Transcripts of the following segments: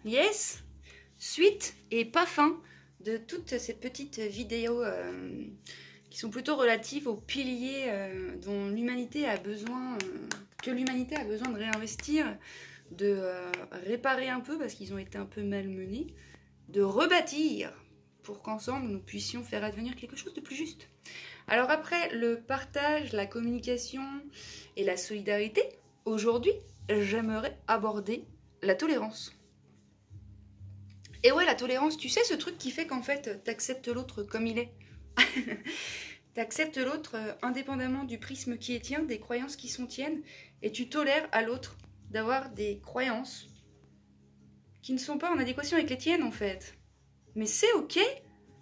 Yes, suite et pas fin de toutes ces petites vidéos qui sont plutôt relatives aux piliers dont l'humanité a besoin, que l'humanité a besoin de réinvestir, de réparer un peu parce qu'ils ont été un peu malmenés, de rebâtir pour qu'ensemble nous puissions faire advenir quelque chose de plus juste. Alors après le partage, la communication et la solidarité, aujourd'hui j'aimerais aborder la tolérance. Et ouais, la tolérance, tu sais, ce truc qui fait qu'en fait, t'acceptes l'autre comme il est. T'acceptes l'autre indépendamment du prisme qui est tien, des croyances qui sont tiennes, et tu tolères à l'autre d'avoir des croyances qui ne sont pas en adéquation avec les tiennes, en fait. Mais c'est ok,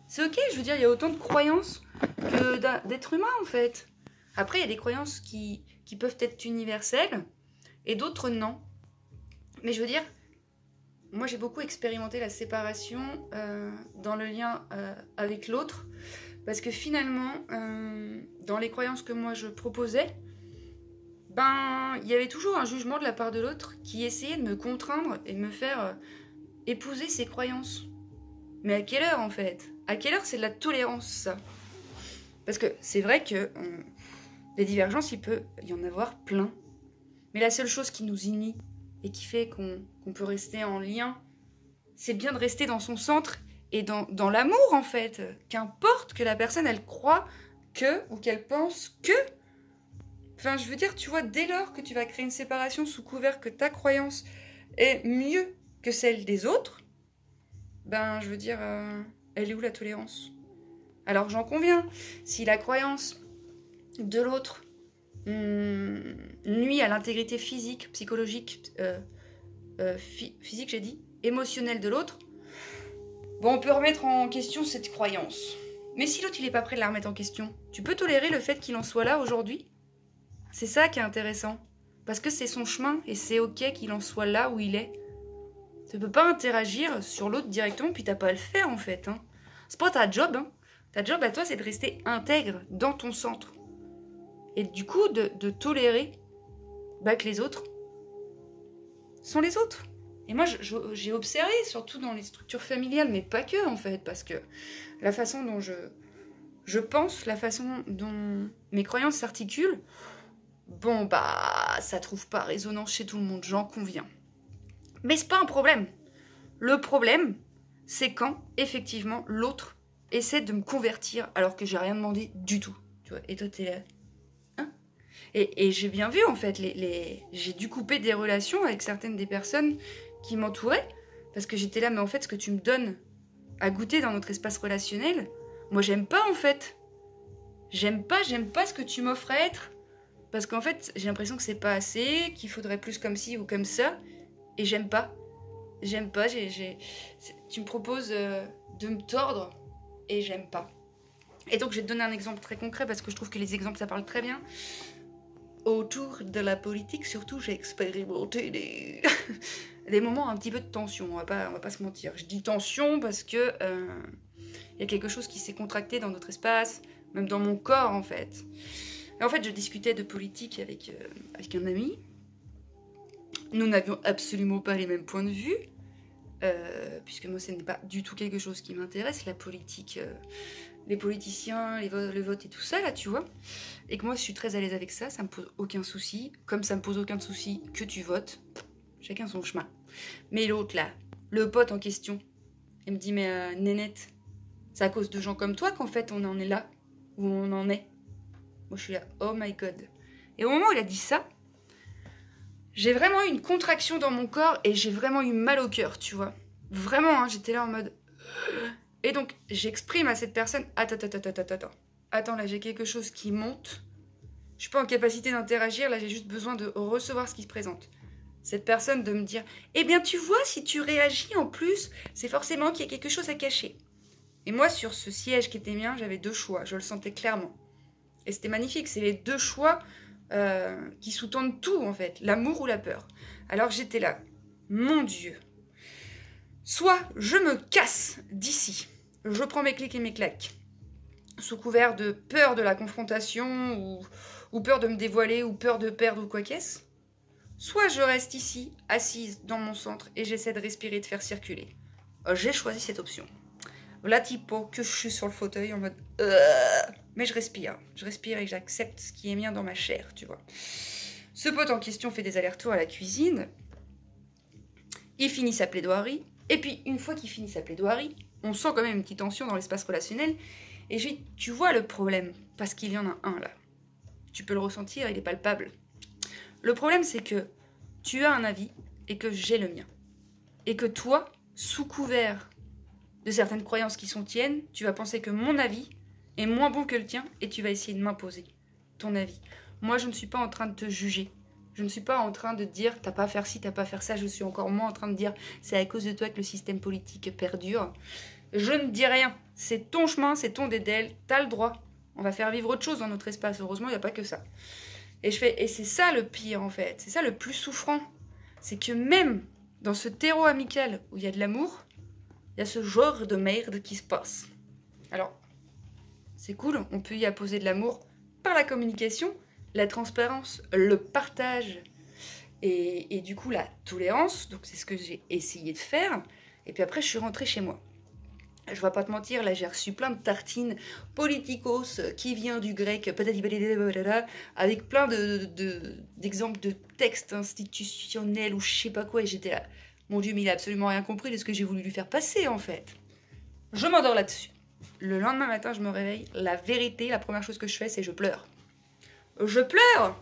je veux dire, il y a autant de croyances que d'êtres humains, en fait. Après, il y a des croyances qui peuvent être universelles, et d'autres non. Mais je veux dire, moi, j'ai beaucoup expérimenté la séparation dans le lien avec l'autre, parce que finalement, dans les croyances que moi je proposais, ben, il y avait toujours un jugement de la part de l'autre qui essayait de me contraindre et de me faire épouser ses croyances. Mais à quelle heure, en fait? À quelle heure c'est de la tolérance, ça? Parce que c'est vrai que des divergences, il peut y en avoir plein. Mais la seule chose qui nous unit et qui fait qu'on peut rester en lien, c'est bien de rester dans son centre et dans l'amour, en fait. Qu'importe que la personne, elle croit que, ou qu'elle pense que. Enfin, je veux dire, tu vois, dès lors que tu vas créer une séparation sous couvert que ta croyance est mieux que celle des autres, ben, je veux dire, elle est où la tolérance? Alors, j'en conviens, si la croyance de l'autre nuit à l'intégrité physique, psychologique, physique, j'ai dit, émotionnelle de l'autre, bon, on peut remettre en question cette croyance. Mais si l'autre, il est pas prêt de la remettre en question, tu peux tolérer le fait qu'il en soit là aujourd'hui? C'est ça qui est intéressant. Parce que c'est son chemin et c'est ok qu'il en soit là où il est. Tu peux pas interagir sur l'autre directement puis t'as pas à le faire en fait. Hein. C'est pas ta job. Hein. Ta job à toi, c'est de rester intègre dans ton centre. Et du coup, de tolérer que les autres sont les autres. Et moi, j'ai observé, surtout dans les structures familiales, mais pas que en fait, parce que la façon dont je pense, la façon dont mes croyances s'articulent, bon, bah, ça trouve pas résonance chez tout le monde, j'en conviens. Mais c'est pas un problème. Le problème, c'est quand, effectivement, l'autre essaie de me convertir alors que j'ai rien demandé du tout. Tu vois, et toi, t'es là. Hein? Et j'ai bien vu, en fait, j'ai dû couper des relations avec certaines des personnes qui m'entouraient parce que j'étais là, mais en fait, ce que tu me donnes à goûter dans notre espace relationnel, moi, j'aime pas, en fait. J'aime pas ce que tu m'offres à être. Parce qu'en fait, j'ai l'impression que c'est pas assez, qu'il faudrait plus comme ci ou comme ça. Et j'aime pas. J'aime pas. Tu me proposes de me tordre et j'aime pas. Et donc, je vais te donner un exemple très concret parce que je trouve que les exemples, ça parle très bien. Autour de la politique, surtout, j'ai expérimenté des moments un petit peu de tension. On va pas se mentir. Je dis tension parce que y a quelque chose qui s'est contracté dans notre espace, même dans mon corps, en fait. Et en fait, je discutais de politique avec un ami. Nous n'avions absolument pas les mêmes points de vue, puisque moi, ce n'est pas du tout quelque chose qui m'intéresse, la politique, les politiciens, le vote et tout ça, là, tu vois. Et que moi, je suis très à l'aise avec ça, ça me pose aucun souci. Comme ça me pose aucun souci que tu votes, chacun son chemin. Mais l'autre, là, le pote en question, il me dit, mais Nénette, c'est à cause de gens comme toi qu'en fait, on en est là, où on en est. Moi, je suis là, oh my god. Et au moment où il a dit ça, j'ai vraiment eu une contraction dans mon corps et j'ai vraiment eu mal au cœur, tu vois. Vraiment, hein, j'étais là en mode... Et donc, j'exprime à cette personne, attends, là, j'ai quelque chose qui monte. Je suis pas en capacité d'interagir, là, j'ai juste besoin de recevoir ce qui se présente. Cette personne de me dire, eh bien, tu vois, si tu réagis en plus, c'est forcément qu'il y a quelque chose à cacher. Et moi, sur ce siège qui était mien, j'avais deux choix, je le sentais clairement. Et c'était magnifique, c'est les deux choix qui sous-tendent tout, en fait, l'amour ou la peur. Alors j'étais là, mon Dieu. Soit je me casse d'ici, je prends mes clics et mes claques, sous couvert de peur de la confrontation, ou peur de me dévoiler, ou peur de perdre, ou quoi qu'est-ce. soit je reste ici, assise dans mon centre, et j'essaie de respirer, de faire circuler. J'ai choisi cette option. Là, typo, que je suis sur le fauteuil en mode... Mais je respire et j'accepte ce qui est mien dans ma chair, tu vois. Ce pote en question fait des allers-retours à la cuisine. Il finit sa plaidoirie. Et puis, une fois qu'il finit sa plaidoirie, on sent quand même une petite tension dans l'espace relationnel. Et je lui dis, tu vois le problème, parce qu'il y en a un là. Tu peux le ressentir, il est palpable. Le problème, c'est que tu as un avis et que j'ai le mien. Et que toi, sous couvert de certaines croyances qui sont tiennes, tu vas penser que mon avis est moins bon que le tien et tu vas essayer de m'imposer ton avis. Moi, je ne suis pas en train de te juger. Je ne suis pas en train de dire t'as pas à faire ci, t'as pas à faire ça. Je suis encore moins en train de dire c'est à cause de toi que le système politique perdure. Je ne dis rien. C'est ton chemin, c'est ton dédale. T'as le droit. On va faire vivre autre chose dans notre espace. Heureusement, il n'y a pas que ça. Et c'est ça le pire en fait. C'est ça le plus souffrant. C'est que même dans ce terreau amical où il y a de l'amour, il y a ce genre de merde qui se passe. Alors, c'est cool, on peut y apposer de l'amour par la communication, la transparence, le partage et du coup la tolérance. Donc c'est ce que j'ai essayé de faire. Et puis après, je suis rentrée chez moi. Je vais pas te mentir, là j'ai reçu plein de tartines politikos qui vient du grec, avec plein d'exemples de textes institutionnels ou je sais pas quoi, et j'étais là. Mon Dieu, mais il a absolument rien compris de ce que j'ai voulu lui faire passer en fait. Je m'endors là-dessus. Le lendemain matin, je me réveille. La vérité, la première chose que je fais, c'est je pleure. Je pleure.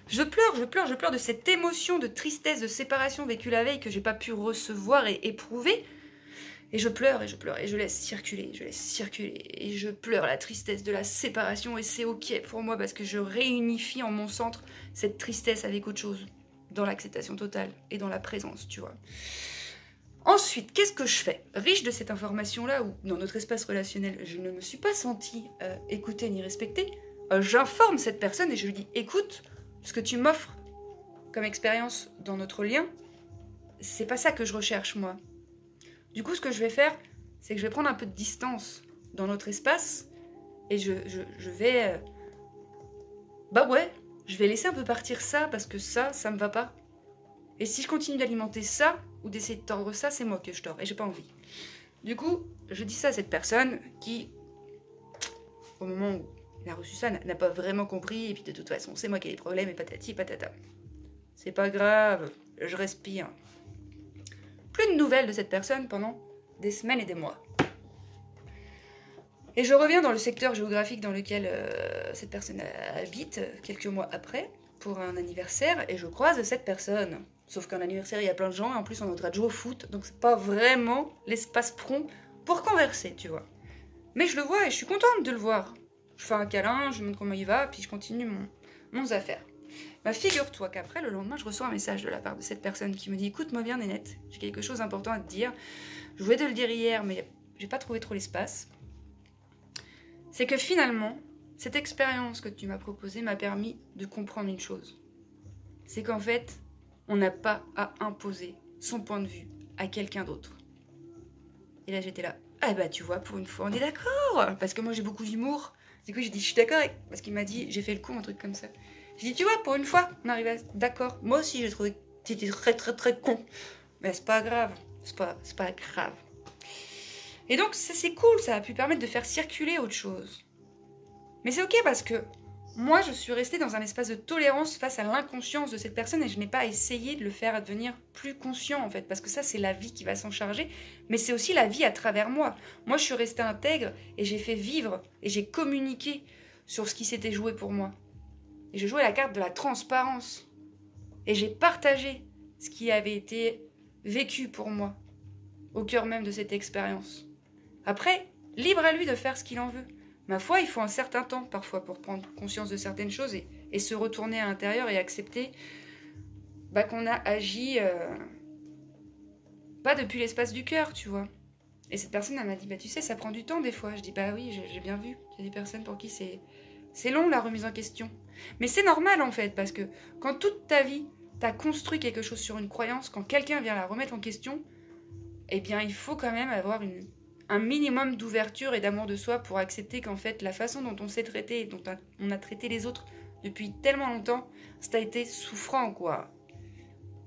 Je pleure de cette émotion de tristesse, de séparation vécue la veille que j'ai pas pu recevoir et éprouver. Et je pleure, et je laisse circuler, et je pleure la tristesse de la séparation, et c'est ok pour moi parce que je réunifie en mon centre cette tristesse avec autre chose, dans l'acceptation totale et dans la présence, tu vois. Ensuite, qu'est-ce que je fais? Riche de cette information-là, où dans notre espace relationnel, je ne me suis pas sentie écoutée ni respectée, j'informe cette personne et je lui dis, écoute, ce que tu m'offres comme expérience dans notre lien, c'est pas ça que je recherche, moi. Du coup, ce que je vais faire, c'est que je vais prendre un peu de distance dans notre espace et je vais... je vais laisser un peu partir ça parce que ça me va pas. Et si je continue d'alimenter ça ou d'essayer de tordre ça, c'est moi que je tords et j'ai pas envie. Du coup, je dis ça à cette personne qui, au moment où il a reçu ça, n'a pas vraiment compris et puis de toute façon, c'est moi qui ai des problèmes et patati patata. C'est pas grave, je respire. Plus de nouvelles de cette personne pendant des semaines et des mois. Et je reviens dans le secteur géographique dans lequel cette personne habite, quelques mois après, pour un anniversaire, et je croise cette personne. Sauf qu'un anniversaire, il y a plein de gens, et en plus on est en train de jouer au foot, donc c'est pas vraiment l'espace prompt pour converser, tu vois. Mais je le vois et je suis contente de le voir. Je fais un câlin, je lui montre comment il va, puis je continue mon affaire. Bah, figure-toi qu'après, le lendemain, je reçois un message de la part de cette personne qui me dit « Écoute-moi bien, Nénette, j'ai quelque chose d'important à te dire. Je voulais te le dire hier, mais j'ai pas trouvé trop l'espace. » C'est que finalement, cette expérience que tu m'as proposée m'a permis de comprendre une chose. C'est qu'en fait, on n'a pas à imposer son point de vue à quelqu'un d'autre. Et là, j'étais là « Ah bah, tu vois, pour une fois, on est d'accord !» Parce que moi, j'ai beaucoup d'humour. Du coup, j'ai dit « Je suis d'accord !» Parce qu'il m'a dit « J'ai fait le coup, un truc comme ça. » J'ai dit, tu vois, pour une fois, on arrive à... D'accord. Moi aussi, j'ai trouvé que t'étais très con. Mais c'est pas grave. C'est pas grave. Et donc, c'est cool, ça a pu permettre de faire circuler autre chose. Mais c'est ok parce que moi, je suis restée dans un espace de tolérance face à l'inconscience de cette personne et je n'ai pas essayé de le faire devenir plus conscient, en fait. Parce que ça, c'est la vie qui va s'en charger. Mais c'est aussi la vie à travers moi. Moi, je suis restée intègre et j'ai fait vivre et j'ai communiqué sur ce qui s'était joué pour moi. Et je jouais la carte de la transparence. Et j'ai partagé ce qui avait été vécu pour moi, au cœur même de cette expérience. Après, libre à lui de faire ce qu'il en veut. Ma foi, il faut un certain temps, parfois, pour prendre conscience de certaines choses et se retourner à l'intérieur et accepter qu'on a agi pas depuis l'espace du cœur, tu vois. Et cette personne, elle m'a dit, tu sais, ça prend du temps des fois. Je dis, oui, j'ai bien vu. Il y a des personnes pour qui c'est long, la remise en question. Mais c'est normal, en fait, parce que quand toute ta vie, t'as construit quelque chose sur une croyance, quand quelqu'un vient la remettre en question, eh bien, il faut quand même avoir un minimum d'ouverture et d'amour de soi pour accepter qu'en fait, la façon dont on s'est traité, dont on a traité les autres depuis tellement longtemps, ça a été souffrant, quoi.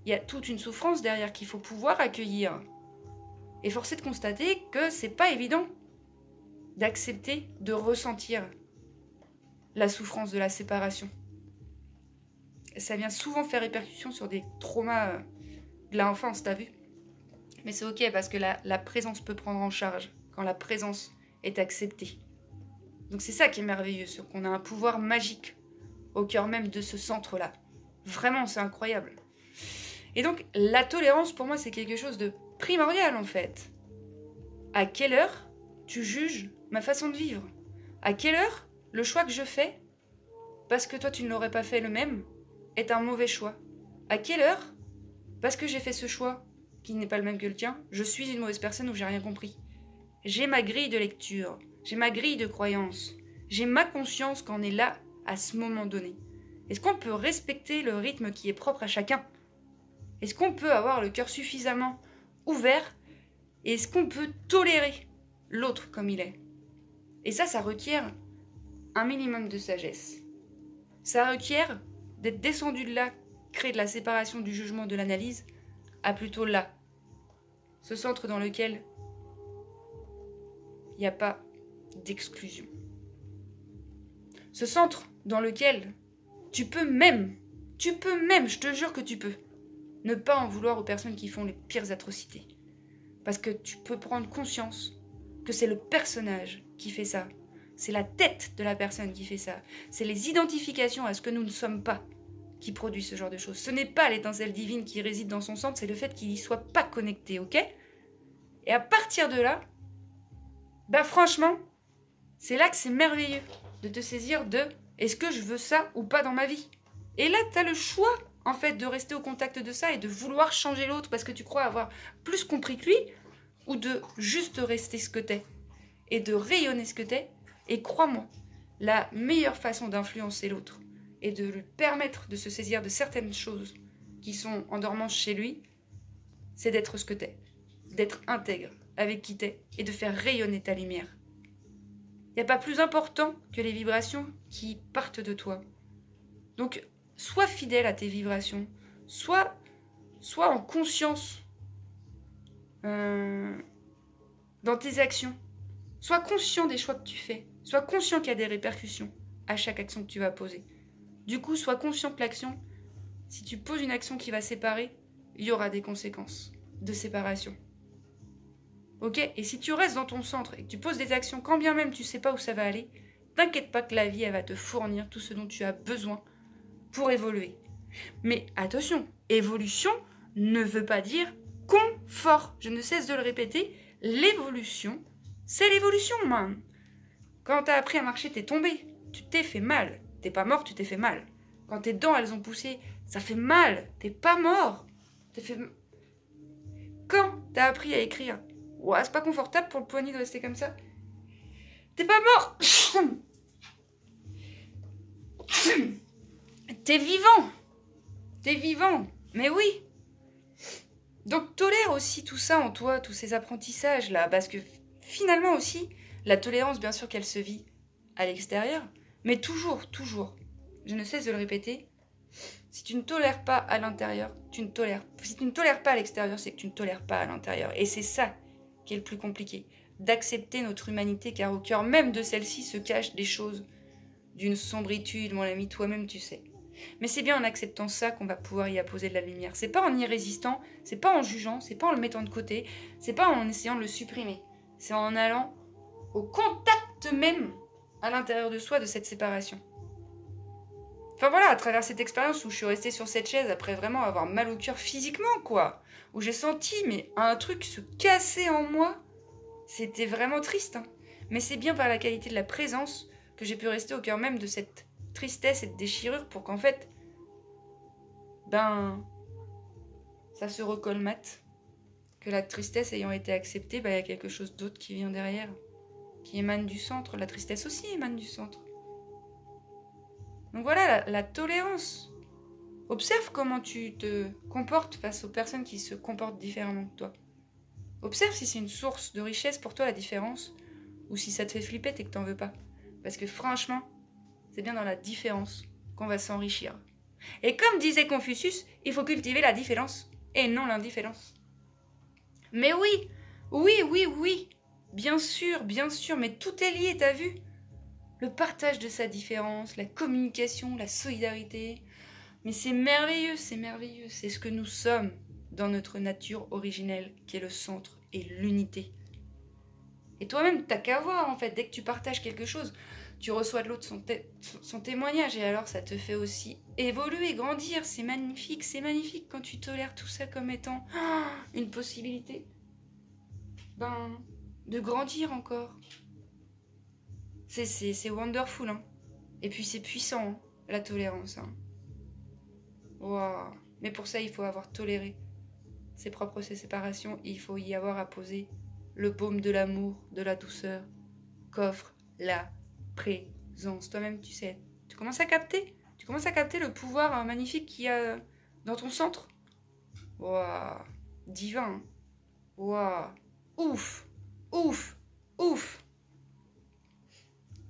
il y a toute une souffrance derrière qu'il faut pouvoir accueillir. Et force est de constater que c'est pas évident d'accepter, de ressentir la souffrance de la séparation. Ça vient souvent faire répercussion sur des traumas de l'enfance, t'as vu? Mais c'est ok parce que la présence peut prendre en charge quand la présence est acceptée. Donc c'est ça qui est merveilleux, c'est qu'on a un pouvoir magique au cœur même de ce centre-là. Vraiment, c'est incroyable. Et donc, la tolérance, pour moi, c'est quelque chose de primordial, en fait. À quelle heure tu juges ma façon de vivre? À quelle heure le choix que je fais, parce que toi, tu ne l'aurais pas fait le même, est un mauvais choix? À quelle heure, parce que j'ai fait ce choix, qui n'est pas le même que le tien, je suis une mauvaise personne ou j'ai rien compris? J'ai ma grille de lecture, j'ai ma grille de croyance, j'ai ma conscience qu'en est là à ce moment donné. Est-ce qu'on peut respecter le rythme qui est propre à chacun? Est-ce qu'on peut avoir le cœur suffisamment ouvert? Et est-ce qu'on peut tolérer l'autre comme il est? Et ça requiert un minimum de sagesse. Ça requiert d'être descendu de là, créer de la séparation du jugement, de l'analyse, à plutôt là. Ce centre dans lequel il n'y a pas d'exclusion. Ce centre dans lequel tu peux même, je te jure que tu peux, ne pas en vouloir aux personnes qui font les pires atrocités. Parce que tu peux prendre conscience que c'est le personnage qui fait ça. C'est la tête de la personne qui fait ça. C'est les identifications à ce que nous ne sommes pas qui produit ce genre de choses. Ce n'est pas l'étincelle divine qui réside dans son centre, c'est le fait qu'il n'y soit pas connecté, ok? Et à partir de là, bah franchement, c'est là que c'est merveilleux de te saisir de est-ce que je veux ça ou pas dans ma vie? Et là, tu as le choix, en fait, de rester au contact de ça et de vouloir changer l'autre parce que tu crois avoir plus compris que lui, ou de juste rester ce que t'es et de rayonner ce que t'es. Et crois-moi, la meilleure façon d'influencer l'autre et de lui permettre de se saisir de certaines choses qui sont en dormance chez lui, c'est d'être ce que t'es, d'être intègre avec qui t'es et de faire rayonner ta lumière. Il n'y a pas plus important que les vibrations qui partent de toi. Donc, sois fidèle à tes vibrations, sois en conscience dans tes actions, sois conscient des choix que tu fais, sois conscient qu'il y a des répercussions à chaque action que tu vas poser. Du coup, sois conscient que l'action, si tu poses une action qui va séparer, il y aura des conséquences de séparation. Ok? Et si tu restes dans ton centre et que tu poses des actions, quand bien même tu sais pas où ça va aller, t'inquiète pas que la vie, elle va te fournir tout ce dont tu as besoin pour évoluer. Mais attention, évolution ne veut pas dire confort. Je ne cesse de le répéter, l'évolution, c'est l'évolution, man. Quand t'as appris à marcher, t'es tombé, tu t'es fait mal. T'es pas mort, tu t'es fait mal. Quand tes dents, elles ont poussé, ça fait mal. T'es pas mort. Quand t'as appris à écrire, ouais, c'est pas confortable pour le poignet de rester comme ça. T'es pas mort. T'es vivant. T'es vivant. Mais oui. Donc tolère aussi tout ça en toi, tous ces apprentissages là, parce que finalement aussi, la tolérance, bien sûr qu'elle se vit à l'extérieur, mais toujours, je ne cesse de le répéter, si tu ne tolères pas à l'intérieur, si tu ne tolères pas à l'extérieur, c'est que tu ne tolères pas à l'intérieur. Et c'est ça qui est le plus compliqué, d'accepter notre humanité, car au cœur même de celle-ci se cachent des choses d'une sombritude, mon ami, toi-même tu sais. Mais c'est bien en acceptant ça qu'on va pouvoir y apposer de la lumière. C'est pas en y résistant, c'est pas en jugeant, c'est pas en le mettant de côté, c'est pas en essayant de le supprimer. C'est en allant au contact même à l'intérieur de soi de cette séparation. Enfin voilà, à travers cette expérience où je suis restée sur cette chaise après vraiment avoir mal au cœur physiquement, quoi. Où j'ai senti mais un truc se casser en moi. C'était vraiment triste, hein. Mais c'est bien par la qualité de la présence que j'ai pu rester au cœur même de cette tristesse et de déchirure pour qu'en fait, ça se recolmate. Que la tristesse ayant été acceptée, il y a quelque chose d'autre qui vient derrière, qui émane du centre. La tristesse aussi émane du centre. Donc voilà, la tolérance. Observe comment tu te comportes face aux personnes qui se comportent différemment que toi. Observe si c'est une source de richesse pour toi la différence, ou si ça te fait flipper et que t'en veux pas. Parce que franchement, c'est bien dans la différence qu'on va s'enrichir. Et comme disait Confucius, il faut cultiver la différence et non l'indifférence. Mais oui, oui, bien sûr, mais tout est lié, t'as vu? Le partage de sa différence, la communication, la solidarité. Mais c'est merveilleux, c'est ce que nous sommes dans notre nature originelle, qui est le centre et l'unité. Et toi-même, t'as qu'à voir, en fait, dès que tu partages quelque chose, tu reçois de l'autre son témoignage, et alors ça te fait aussi évoluer, grandir, c'est magnifique quand tu tolères tout ça comme étant une possibilité, de grandir encore. C'est wonderful, hein. Et puis c'est puissant, hein, la tolérance, hein. Wow. Mais pour ça, il faut avoir toléré ses propres séparations, il faut y avoir apposé le baume de l'amour, de la douceur, qu'offre la présence. Toi-même, tu sais, tu commences à capter le pouvoir magnifique qu'il y a dans ton centre. Waouh, divin. Waouh, ouf.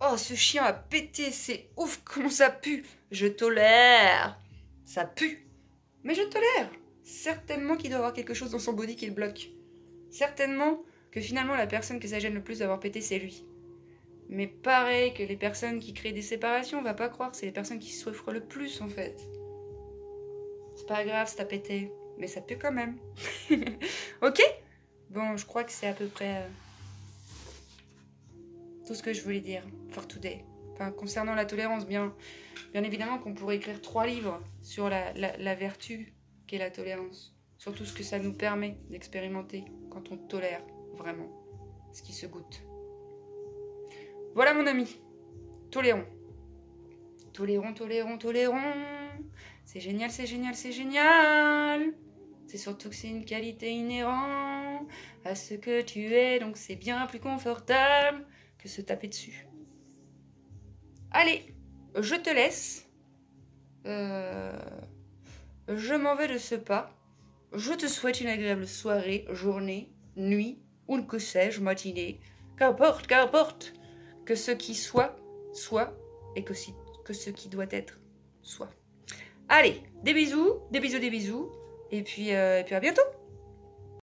Oh, ce chien a pété, c'est ouf, comment ça pue. Je tolère. Ça pue. Mais je tolère. Certainement qu'il doit y avoir quelque chose dans son body qui le bloque. Certainement que finalement la personne que ça gêne le plus d'avoir pété, c'est lui. Mais pareil que les personnes qui créent des séparations, on va pas croire, c'est les personnes qui souffrent le plus en fait. C'est pas grave si t'as pété, mais ça pue quand même. Ok? Bon, je crois que c'est à peu près tout ce que je voulais dire for today. Enfin, concernant la tolérance, bien évidemment qu'on pourrait écrire 3 livres sur la vertu qu'est la tolérance. Sur tout ce que ça nous permet d'expérimenter quand on tolère vraiment ce qui se goûte. Voilà mon ami, tolérons. Tolérons. C'est génial. C'est surtout que c'est une qualité inhérente à ce que tu es, donc c'est bien plus confortable que se taper dessus. Allez, je te laisse. Je m'en vais de ce pas. Je te souhaite une agréable soirée, journée, nuit, ou que sais-je, matinée. Qu'importe. Que ce qui soit, et que ce qui doit être, soit. Allez, des bisous. Et puis à bientôt.